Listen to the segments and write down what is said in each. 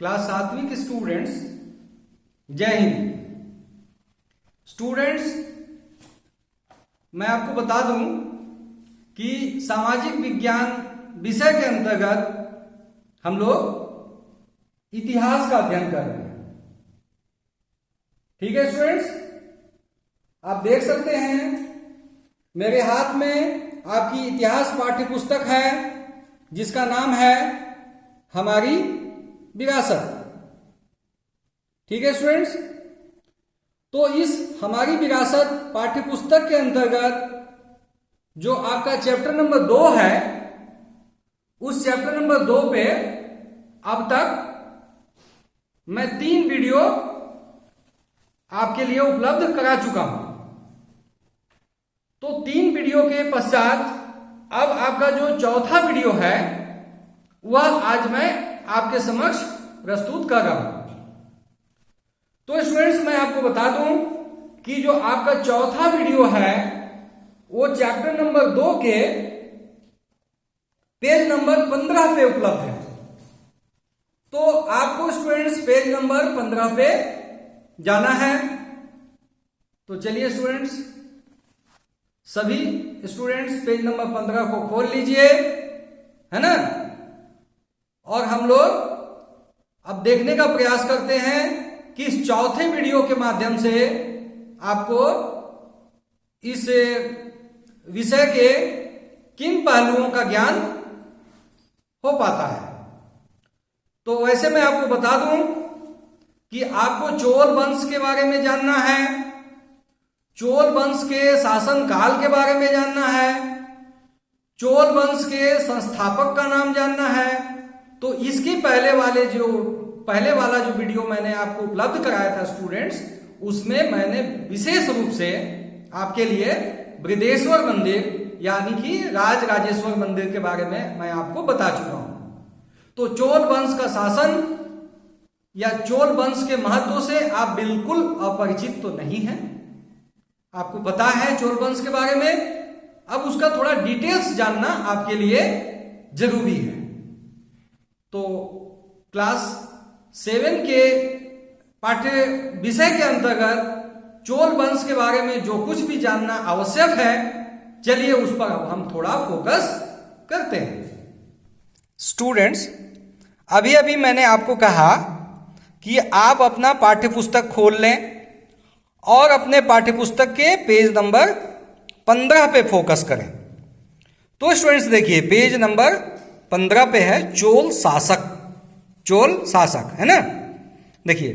Class 7वीं के students, जय Hind. Students, मैं आपको बता दूं कि सामाजिक विज्ञान विषय के अंतर्गत हम लोग इतिहास का अध्ययन कर रहे हैं। ठीक है स्टूडेंट्स, आप देख सकते हैं मेरे हाथ में आपकी इतिहास पाठ्य पुस्तक है जिसका नाम है हमारी विरासत। ठीक है स्टूडेंट्स, तो इस हमारी विरासत पाठ्य पुस्तक के अंतर्गत जो आपका चैप्टर नंबर 2 है, उस चैप्टर नंबर 2 पे अब तक मैं 3 वीडियो आपके लिए उपलब्ध करा चुका हूं। तो 3 वीडियो के पश्चात अब आपका जो चौथा वीडियो है वह आज मैं आपके समक्ष प्रस्तुत कर रहा हूं। तो स्टूडेंट्स, मैं आपको बता दूं कि जो आपका चौथा वीडियो है वो चैप्टर नंबर 2 के पेज नंबर 15 पे उपलब्ध है। तो आपको स्टूडेंट्स पेज नंबर 15 पे जाना है। तो चलिए स्टूडेंट्स, सभी स्टूडेंट्स पेज नंबर 15 को खोल लीजिए, है ना। और हम लोग अब देखने का प्रयास करते हैं कि इस चौथे वीडियो के माध्यम से आपको इस विषय के किन पहलुओं का ज्ञान हो पाता है। तो वैसे मैं आपको बता दूं कि आपको चोल वंश के बारे में जानना है, चोल वंश के शासन काल के बारे में जानना है, चोल वंश के संस्थापक का नाम जानना है। तो इसके पहले वाला जो वीडियो मैंने आपको उपलब्ध कराया था स्टूडेंट्स, उसमें मैंने विशेष रूप से आपके लिए बृहदेश्वर मंदिर यानी कि राजराजेश्वर मंदिर के बारे में मैं आपको बता चुका हूं। तो चोल वंश का शासन या चोल वंश के महत्व से आप बिल्कुल अपरिचित तो नहीं हैं, आपको पता है चोल वंश के बारे में। अब उसका थोड़ा डिटेल्स जानना आपके लिए जरूरी है। तो क्लास 7 के पाठ्य विषय के अंतर्गत चोल वंश के बारे में जो कुछ भी जानना आवश्यक है, चलिए उस पर अब हम थोड़ा फोकस करते हैं। स्टूडेंट्स, अभी अभी मैंने आपको कहा कि आप अपना पाठ्य पुस्तक खोल लें और अपने पाठ्य पुस्तक के पेज नंबर 15 पे फोकस करें। तो स्टूडेंट्स देखिए, पेज नंबर 15 पे है चोल शासक, चोल शासक, है ना। देखिए,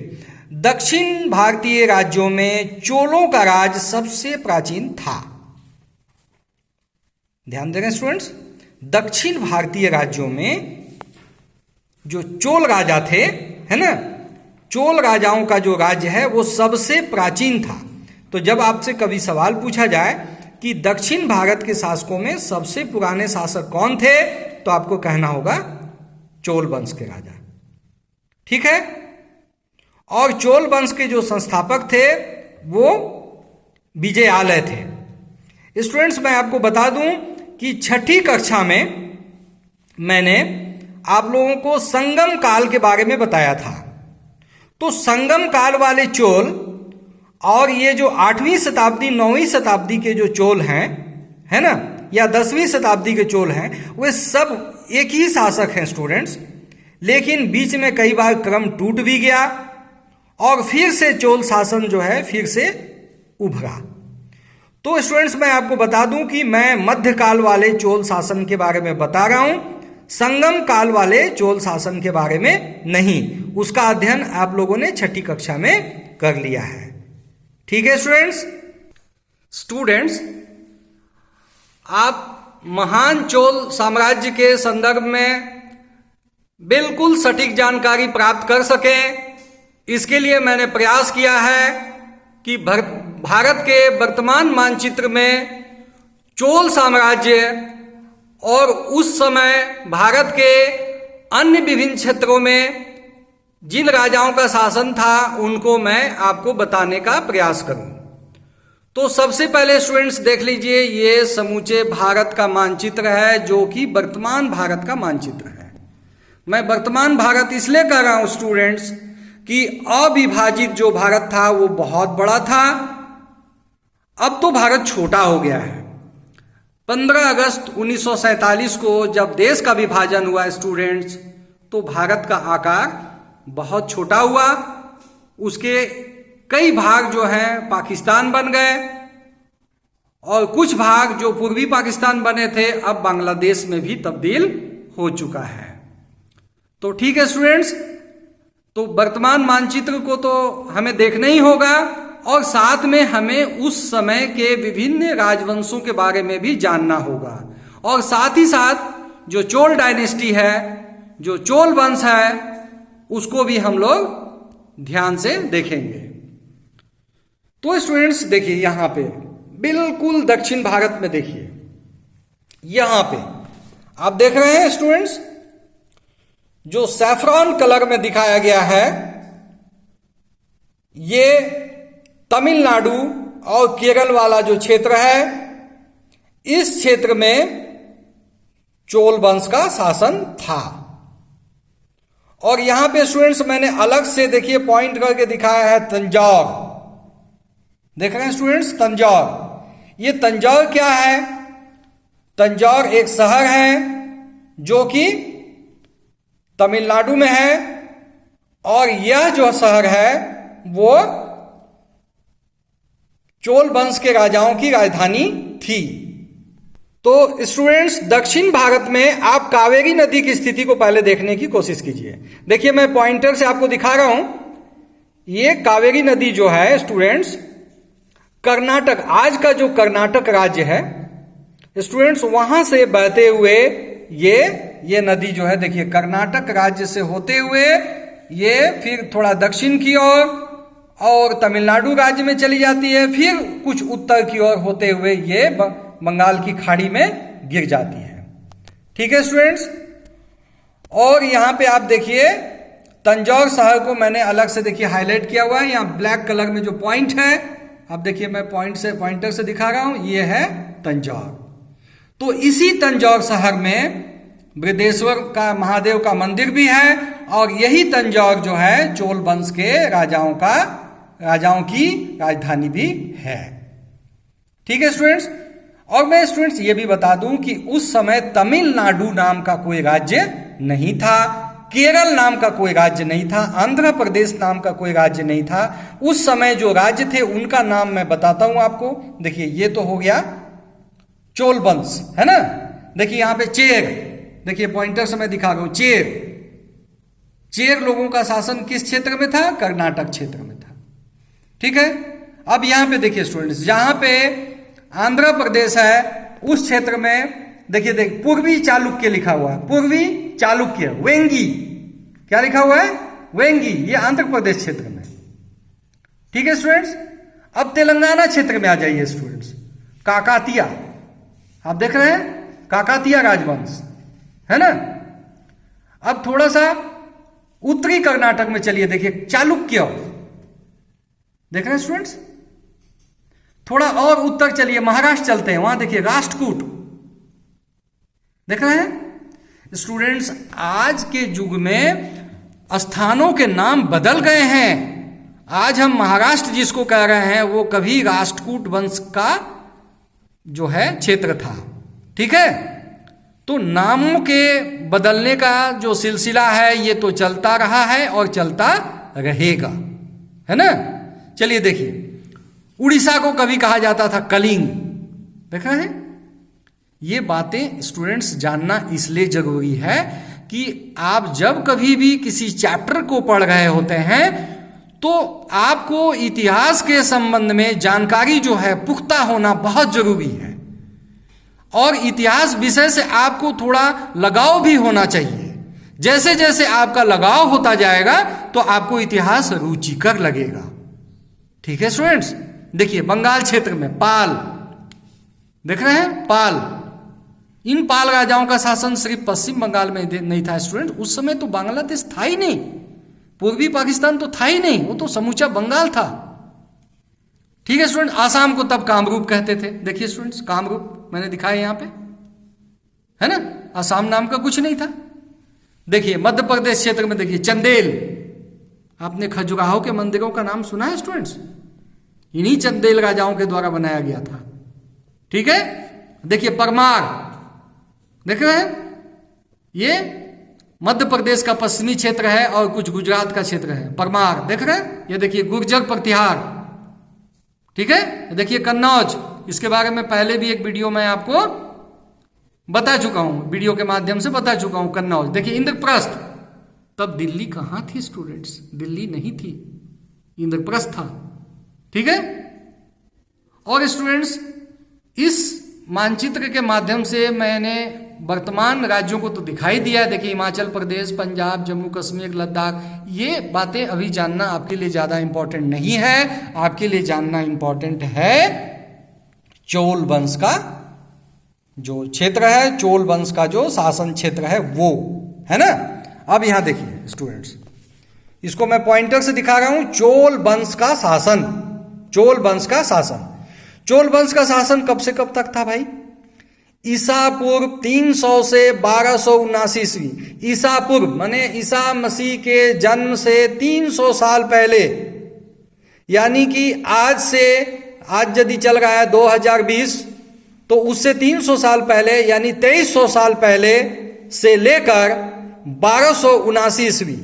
दक्षिण भारतीय राज्यों में चोलों का राज सबसे प्राचीन था। ध्यान दे रहे हैं स्टूडेंट्स, दक्षिण भारतीय राज्यों में जो चोल राजा थे, है ना, चोल राजाओं का जो राज्य है वो सबसे प्राचीन था। तो जब आपसे कभी सवाल पूछा जाए कि दक्षिण भारत के शासकों में सबसे पुराने शासक कौन थे, तो आपको कहना होगा चोल वंश के राजा। ठीक है। और चोल वंश के जो संस्थापक थे वो विजयालय थे। स्टूडेंट्स, मैं आपको बता दूं कि 6ठी कक्षा में मैंने आप लोगों को संगम काल के बारे में बताया था। तो संगम काल वाले चोल और ये जो 8वीं शताब्दी 9वीं शताब्दी के जो चोल हैं, है ना, या 10वीं शताब्दी के चोल हैं, वे सब एक ही शासक हैं स्टूडेंट्स। लेकिन बीच में कई बार क्रम टूट भी गया और फिर से चोल शासन जो है फिर से उभरा। तो स्टूडेंट्स, मैं आपको बता दूं कि मैं मध्यकाल वाले चोल शासन के बारे में बता रहा हूं, संगम काल वाले चोल शासन के बारे में नहीं। उसका अध्ययन आप लोगों ने 6ठी कक्षा में कर लिया है। ठीक है स्टूडेंट्स, आप महान चोल साम्राज्य के संदर्भ में बिल्कुल सटीक जानकारी प्राप्त कर सकें, इसके लिए मैंने प्रयास किया है कि भारत के वर्तमान मानचित्र में चोल साम्राज्य और उस समय भारत के अन्य विभिन्न क्षेत्रों में जिन राजाओं का शासन था उनको मैं आपको बताने का प्रयास करूं। तो सबसे पहले स्टूडेंट्स देख लीजिए, ये समूचे भारत का मानचित्र है जो कि वर्तमान भारत का मानचित्र है। मैं वर्तमान भारत इसलिए कह रहा हूं स्टूडेंट्स कि अविभाजित जो भारत था वो बहुत बड़ा था, अब तो भारत छोटा हो गया है। 15 अगस्त 1947 को जब देश का विभाजन हुआ स्टूडेंट्स, तो भारत का आकार बहुत छोटा हुआ। उसके कई भाग जो हैं पाकिस्तान बन गए और कुछ भाग जो पूर्वी पाकिस्तान बने थे अब बांग्लादेश में भी तब्दील हो चुका है। तो ठीक है स्टूडेंट्स, तो वर्तमान मानचित्र को तो हमें देखना ही होगा और साथ में हमें उस समय के विभिन्न राजवंशों के बारे में भी जानना होगा और साथ ही साथ जो चोल डायनेस्टी है, जो चोल वंश है, उसको भी हम लोग ध्यान से देखेंगे। तो स्टूडेंट्स देखिए यहां पे बिल्कुल दक्षिण भारत में देखिए, यहां पे आप देख रहे हैं स्टूडेंट्स, जो सैफरॉन कलर में दिखाया गया है ये तमिलनाडु और केरल वाला जो क्षेत्र है, इस क्षेत्र में चोल वंश का शासन था। और यहां पे स्टूडेंट्स मैंने अलग से देखिए पॉइंट करके दिखाया है तंजौर। देख रहे हैं स्टूडेंट्स तंजौर, ये तंजौर क्या है? तंजौर एक शहर है जो कि तमिलनाडु में है और यह जो शहर है वो चोल वंश के राजाओं की राजधानी थी। तो स्टूडेंट्स दक्षिण भारत में आप कावेरी नदी की स्थिति को पहले देखने की कोशिश कीजिए। देखिए मैं पॉइंटर से आपको दिखा रहा हूं, ये कावेरी नदी जो है स्टूडेंट्स कर्नाटक, आज का जो कर्नाटक राज्य है स्टूडेंट्स, वहां से बहते हुए ये नदी जो है देखिए कर्नाटक राज्य से होते हुए ये फिर थोड़ा दक्षिण की ओर और तमिलनाडु राज्य में चली जाती है, फिर कुछ उत्तर की ओर होते हुए ये बंगाल की खाड़ी में गिर जाती है। ठीक है स्टूडेंट्स, और यहां पे आप देखिए तंजौर शहर को मैंने अलग से देखिए हाईलाइट किया हुआ है, यहां ब्लैक कलर में जो पॉइंट है, अब देखिए मैं पॉइंटर से दिखा रहा हूं, ये है तंजौर। तो इसी तंजौर शहर में बृहदेश्वर का महादेव का मंदिर भी है और यही तंजौर जो है चोल वंश के राजाओं की राजधानी भी है। ठीक है स्टूडेंट्स, और मैं स्टूडेंट्स ये भी बता दूं कि उस समय तमिलनाडु नाम का कोई राज्य नहीं था, केरल नाम का कोई राज्य नहीं था, आंध्र प्रदेश नाम का कोई राज्य नहीं था। उस समय जो राज्य थे उनका नाम मैं बताता हूं आपको। देखिए ये तो हो गया चोल वंश, है ना। देखिए यहां पे चेर, देखिए पॉइंटर से मैं दिखा रहा हूं, चेर लोगों का शासन किस क्षेत्र में था? कर्नाटक क्षेत्र में था। ठीक है, अब यहां पे देखिए स्टूडेंट्स, जहां पे आंध्र प्रदेश है उस क्षेत्र में देखिए पूर्वी चालुक्य लिखा हुआ है, पूर्वी चालुक्य, वेंगी, क्या लिखा हुआ है? वेंगी, ये आंध्र प्रदेश क्षेत्र में। ठीक है स्टूडेंट्स, अब तेलंगाना क्षेत्र में आ जाइए स्टूडेंट्स, काकातिया, आप देख रहे हैं काकातिया राजवंश, है ना। अब थोड़ा सा उत्तरी कर्नाटक में चलिए, देखिए चालुक्य, देख रहे हैं स्टूडेंट्स। थोड़ा और उत्तर चलिए, महाराष्ट्र चलते हैं, वहां देखिए राष्ट्रकूट, देख रहे हैं स्टूडेंट्स। आज के युग में स्थानों के नाम बदल गए हैं। आज हम महाराष्ट्र जिसको कह रहे हैं वो कभी राष्ट्रकूट वंश का जो है क्षेत्र था। ठीक है, तो नामों के बदलने का जो सिलसिला है ये तो चलता रहा है और चलता रहेगा, है ना। चलिए देखिए, उड़ीसा को कभी कहा जाता था कलिंग, देख रहे हैं। ये बातें स्टूडेंट्स जानना इसलिए जरूरी है कि आप जब कभी भी किसी चैप्टर को पढ़ रहे होते हैं तो आपको इतिहास के संबंध में जानकारी जो है पुख्ता होना बहुत जरूरी है और इतिहास विषय से आपको थोड़ा लगाव भी होना चाहिए। जैसे जैसे आपका लगाव होता जाएगा तो आपको इतिहास रुचिकर लगेगा। ठीक है स्टूडेंट्स, देखिए बंगाल क्षेत्र में पाल, देख रहे हैं पाल, इन पाल राजाओं का शासन सिर्फ पश्चिम बंगाल में नहीं था स्टूडेंट, उस समय तो बांग्लादेश था ही नहीं, पूर्वी पाकिस्तान तो था ही नहीं, वो तो समूचा बंगाल था। ठीक है स्टूडेंट, आसाम को तब कामरूप कहते थे, देखिए स्टूडेंट्स कामरूप मैंने दिखाया यहां पे, है ना। आसाम नाम का कुछ नहीं था। देखिए मध्य प्रदेश क्षेत्र में देखिए चंदेल, आपने खजुराहो के मंदिरों का नाम सुना है स्टूडेंट्स? इन्हीं चंदेल राजाओं के द्वारा बनाया गया था। ठीक है, देखिए परमार, देख रहे हैं, ये मध्य प्रदेश का पश्चिमी क्षेत्र है और कुछ गुजरात का क्षेत्र है। परमार देख रहे हैं, ये देखिए गुर्जर प्रतिहार। ठीक है, देखिए कन्नौज, इसके बारे में पहले भी एक वीडियो में आपको बता चुका हूं, वीडियो के माध्यम से बता चुका हूं। कन्नौज देखिए इंद्रप्रस्थ, तब दिल्ली कहां थी स्टूडेंट्स? दिल्ली नहीं थी, इंद्रप्रस्थ था। ठीक है, और स्टूडेंट्स इस मानचित्र के माध्यम से मैंने वर्तमान राज्यों को तो दिखाई दिया। देखिए हिमाचल प्रदेश, पंजाब, जम्मू कश्मीर, लद्दाख, ये बातें अभी जानना आपके लिए ज्यादा इंपॉर्टेंट नहीं है। आपके लिए जानना इंपॉर्टेंट है चोल वंश का जो क्षेत्र है, चोल वंश का जो शासन क्षेत्र है वो, है ना। अब यहां देखिए स्टूडेंट्स, इसको मैं पॉइंटर से दिखा रहा हूं, चोल वंश का शासन। चोल वंश का शासन, चोल वंश का शासन कब से कब तक था भाई? ईसा पूर्व 300 से 1279 ईस्वी। ईसा पूर्व माने ईसा मसीह के जन्म से 300 साल पहले, यानी कि आज यदि चल रहा है 2020, तो उससे 300 साल पहले यानी 2300 साल पहले से लेकर 1279 ईस्वी,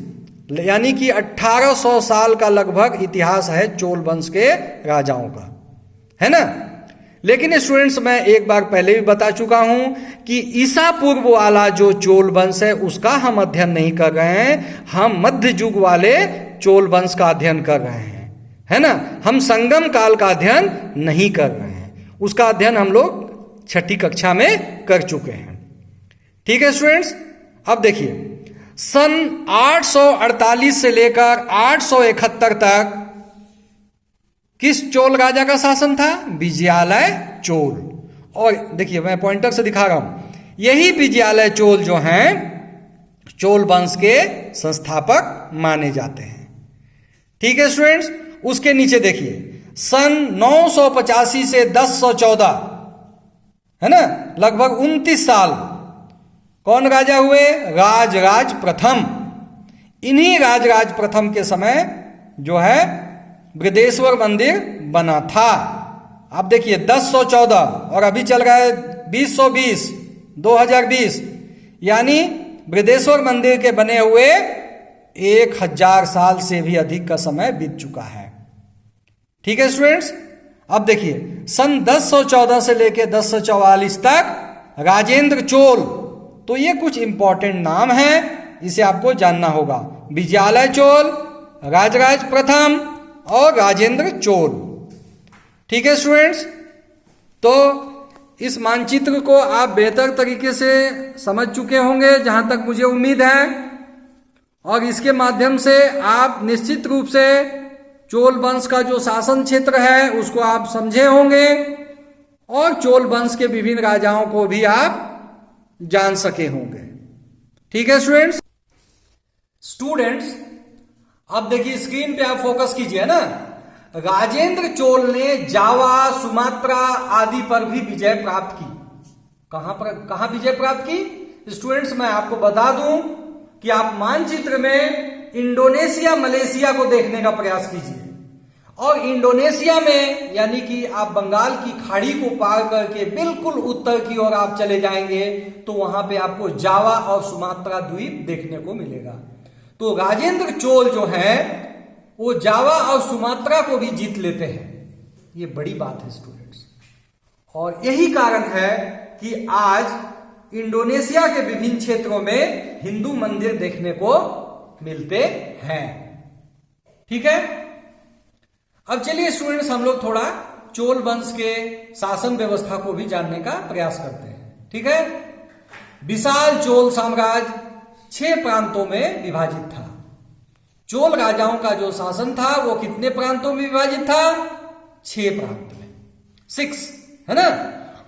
यानी कि 1800 साल का लगभग इतिहास है चोल वंश के राजाओं का, है ना। लेकिन स्टूडेंट्स मैं एक बार पहले भी बता चुका हूं कि ईसा पूर्व वाला जो चोल वंश है उसका हम अध्ययन नहीं कर रहे हैं, हम मध्य युग वाले चोल वंश का अध्ययन कर रहे हैं, है ना। हम संगम काल का अध्ययन नहीं कर रहे हैं, उसका अध्ययन हम लोग 6ठी कक्षा में कर चुके हैं। ठीक है स्टूडेंट्स, अब देखिए सन 848 से लेकर 871 तक किस चोल राजा का शासन था? विजयालय चोल। और देखिए मैं पॉइंटर से दिखा रहा हूं, यही विजयालय चोल जो हैं चोल वंश के संस्थापक माने जाते हैं। ठीक है स्टूडेंट्स, उसके नीचे देखिए सन 985 से 1014, है ना, लगभग 29 साल कौन राजा हुए? राजराज प्रथम। इन्हीं राजराज प्रथम के समय जो है बृहदेश्वर मंदिर बना था। आप देखिए 1014 और अभी चल रहा है 2020, यानी बृहदेश्वर मंदिर के बने हुए 1000 साल से भी अधिक का समय बीत चुका है। ठीक है स्टूडेंट्स, अब देखिए सन 1014 से लेकर 1044 तक राजेंद्र चोल, तो ये कुछ इंपॉर्टेंट नाम है, इसे आपको जानना होगा। विजयालय चोल, राजराज प्रथम और राजेंद्र चोल। ठीक है स्टूडेंट्स, तो इस मानचित्र को आप बेहतर तरीके से समझ चुके होंगे जहां तक मुझे उम्मीद है, और इसके माध्यम से आप निश्चित रूप से चोल वंश का जो शासन क्षेत्र है उसको आप समझे होंगे और चोल वंश के विभिन्न राजाओं को भी आप जान सके होंगे। ठीक है स्टूडेंट्स, अब देखिए स्क्रीन पे आप फोकस कीजिए ना। राजेंद्र चोल ने जावा, सुमात्रा आदि पर भी विजय प्राप्त की। कहां विजय प्राप्त की? स्टूडेंट्स मैं आपको बता दूं कि आप मानचित्र में इंडोनेशिया, मलेशिया को देखने का प्रयास कीजिए, और इंडोनेशिया में यानी कि आप बंगाल की खाड़ी को पार करके बिल्कुल उत्तर की ओर आप चले जाएंगे तो वहां पे आपको जावा और सुमात्रा द्वीप देखने को मिलेगा। तो राजेंद्र चोल जो है वो जावा और सुमात्रा को भी जीत लेते हैं। ये बड़ी बात है स्टूडेंट्स, और यही कारण है कि आज इंडोनेशिया के विभिन्न क्षेत्रों में हिंदू मंदिर देखने को मिलते हैं। ठीक है, अब चलिए स्टूडेंट्स हम लोग थोड़ा चोल वंश के शासन व्यवस्था को भी जानने का प्रयास करते हैं। ठीक है, विशाल चोल साम्राज्य 6 प्रांतों में विभाजित था। चोल राजाओं का जो शासन था वो कितने प्रांतों में विभाजित था? 6 प्रांत में, 6, है ना।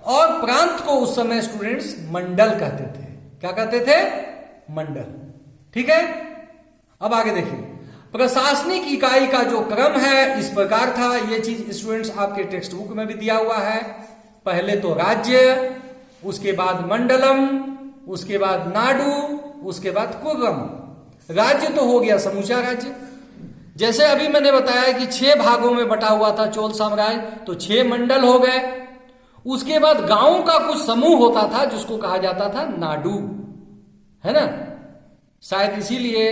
और प्रांत को उस समय स्टूडेंट्स मंडल कहते थे। क्या कहते थे? मंडल। ठीक है, अब आगे देखिए प्रशासनिक इकाई का जो क्रम है इस प्रकार था। ये चीज स्टूडेंट्स आपके टेक्स्ट बुक में भी दिया हुआ है। पहले तो राज्य, उसके बाद मंडलम, उसके बाद नाडु, उसके बाद कुर्रम। राज्य तो हो गया समूचा राज्य। जैसे अभी मैंने बताया कि 6 भागों में बटा हुआ था चोल साम्राज्य, तो 6 मंडल हो गए। उसके बाद गांवों का कुछ समूह होता था जिसको कहा जाता था नाडु, है ना। शायद इसीलिए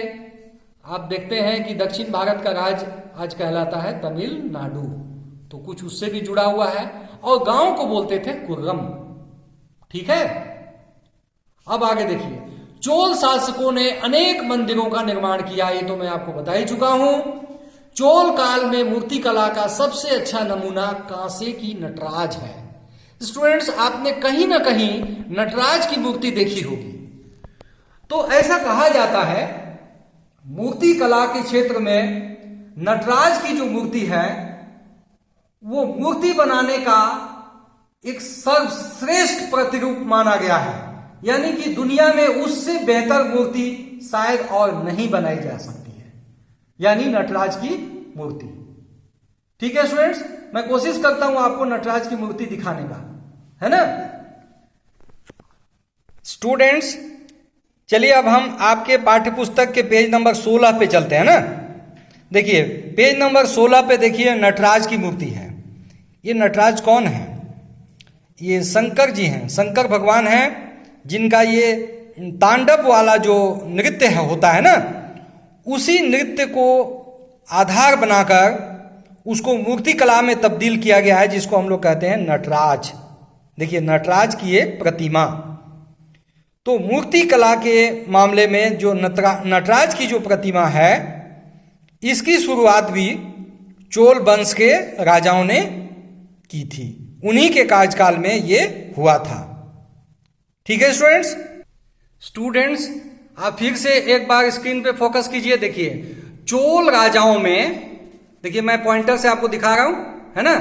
आप देखते हैं कि दक्षिण भारत का राज्य आज कहलाता है तमिलनाडु, तो कुछ उससे भी जुड़ा हुआ है। और गांव को बोलते थे कुर्रम। ठीक है, अब आगे देखिए। चोल शासकों ने अनेक मंदिरों का निर्माण किया, ये तो मैं आपको बता ही चुका हूं। चोल काल में मूर्ति कला का सबसे अच्छा नमूना कांसे की नटराज है। स्टूडेंट्स, आपने कहीं ना कहीं नटराज की मूर्ति देखी होगी। तो ऐसा कहा जाता है मूर्ति कला के क्षेत्र में नटराज की जो मूर्ति है वो मूर्ति बनाने का एक सर्वश्रेष्ठ प्रतिरूप माना गया है, यानी कि दुनिया में उससे बेहतर मूर्ति शायद और नहीं बनाई जा सकती है, यानी नटराज की मूर्ति। ठीक है स्टूडेंट्स, मैं कोशिश करता हूं आपको नटराज की मूर्ति दिखाने का, है ना। स्टूडेंट्स, चलिए अब हम आपके पाठ्य पुस्तक के पेज नंबर 16 पे चलते हैं ना। देखिए पेज नंबर 16 पे देखिए नटराज की मूर्ति है। ये नटराज कौन है? ये शंकर जी हैं, शंकर भगवान हैं, जिनका ये तांडव वाला जो नृत्य है होता है ना, उसी नृत्य को आधार बनाकर उसको मूर्ति कला में तब्दील किया गया है, जिसको हम लोग कहते हैं नटराज। देखिए नटराज की एक प्रतिमा। तो मूर्ति कला के मामले में जो नटराज की जो प्रतिमा है, इसकी शुरुआत भी चोल वंश के राजाओं ने की थी, उन्हीं के कार्यकाल में ये हुआ था। ठीक है स्टूडेंट्स, आप फिर से एक बार स्क्रीन पे फोकस कीजिए। देखिए चोल राजाओं में, देखिए मैं पॉइंटर से आपको दिखा रहा हूं, है ना।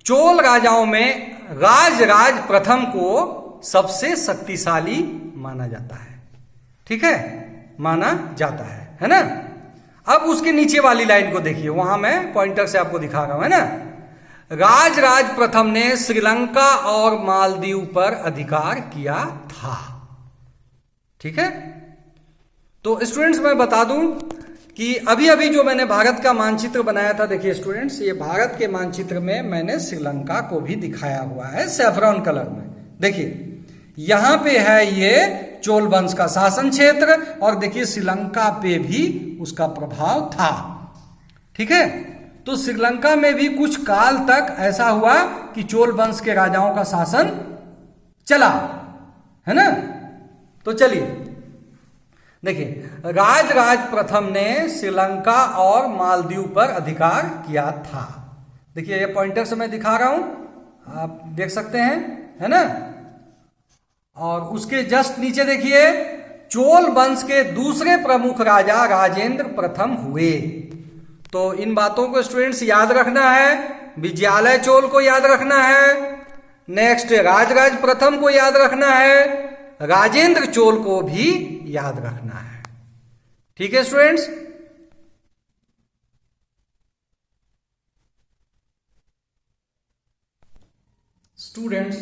चोल राजाओं में राजराज प्रथम को सबसे शक्तिशाली माना जाता है। ठीक है, माना जाता है ना। अब उसके नीचे वाली लाइन को देखिए, वहां मैं पॉइंटर से आपको दिखा रहा हूं, है ना। राजराज प्रथम ने श्रीलंका और मालदीव पर अधिकार किया था। ठीक है, तो स्टूडेंट्स मैं बता दूं कि अभी अभी जो मैंने भारत का मानचित्र बनाया था, देखिए स्टूडेंट्स, ये भारत के मानचित्र में मैंने श्रीलंका को भी दिखाया हुआ है सैफरॉन कलर में। देखिए यहां पे है ये चोल वंश का शासन क्षेत्र, और देखिए श्रीलंका पे भी उसका प्रभाव था। ठीक है, तो श्रीलंका में भी कुछ काल तक ऐसा हुआ कि चोल वंश के राजाओं का शासन चला, है ना। तो चलिए देखिए, राजराज प्रथम ने श्रीलंका और मालदीव पर अधिकार किया था। देखिए ये पॉइंटर से मैं दिखा रहा हूं, आप देख सकते हैं, है ना। और उसके जस्ट नीचे देखिए चोल वंश के दूसरे प्रमुख राजा राजेंद्र प्रथम हुए। तो इन बातों को स्टूडेंट्स याद रखना है। विजयालय चोल को याद रखना है, नेक्स्ट राजराज प्रथम को याद रखना है, राजेंद्र चोल को भी याद रखना है। ठीक है स्टूडेंट्स,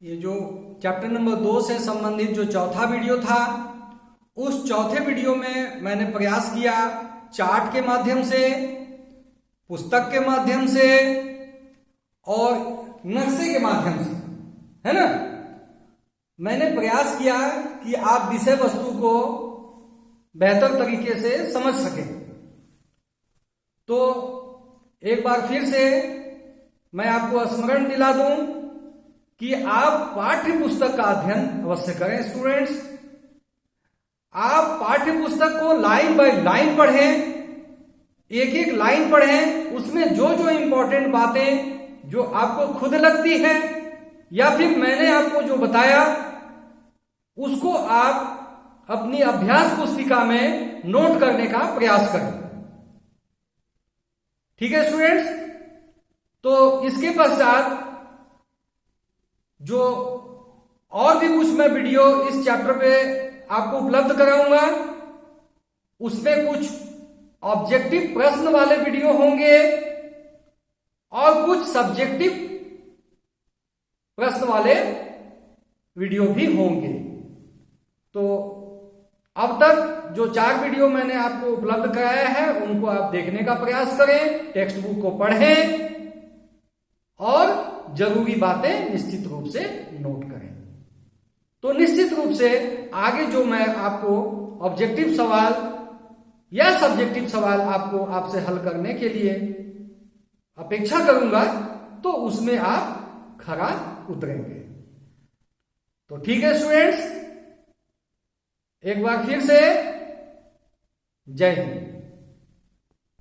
ये जो चैप्टर नंबर 2 से संबंधित जो चौथा वीडियो था, उस चौथे वीडियो में मैंने प्रयास किया चार्ट के माध्यम से, पुस्तक के माध्यम से और नक्शे के माध्यम से, है ना। मैंने प्रयास किया कि आप विषय वस्तु को बेहतर तरीके से समझ सकें। तो एक बार फिर से मैं आपको स्मरण दिला दूं कि आप पाठ्य पुस्तक का अध्ययन अवश्य करें। स्टूडेंट्स, आप पाठ्य पुस्तक को लाइन बाय लाइन पढ़ें, एक एक लाइन पढ़ें, उसमें जो जो इंपॉर्टेंट बातें जो आपको खुद लगती है या फिर मैंने आपको जो बताया उसको आप अपनी अभ्यास पुस्तिका में नोट करने का प्रयास करें। ठीक है स्टूडेंट्स, तो इसके पश्चात जो और भी कुछ मैं वीडियो इस चैप्टर पे आपको उपलब्ध कराऊंगा, उसमें कुछ ऑब्जेक्टिव प्रश्न वाले वीडियो होंगे और कुछ सब्जेक्टिव प्रश्न वाले वीडियो भी होंगे। तो अब तक जो 4 वीडियो मैंने आपको उपलब्ध कराया है उनको आप देखने का प्रयास करें, टेक्स्ट बुक को पढ़ें और जरूरी बातें निश्चित रूप से नोट करें। तो निश्चित रूप से आगे जो मैं आपको ऑब्जेक्टिव सवाल या सब्जेक्टिव सवाल आपसे हल करने के लिए अपेक्षा करूंगा तो उसमें आप खरा उतरेंगे। तो ठीक है स्टूडेंट्स, एक बार फिर से जय हिंद।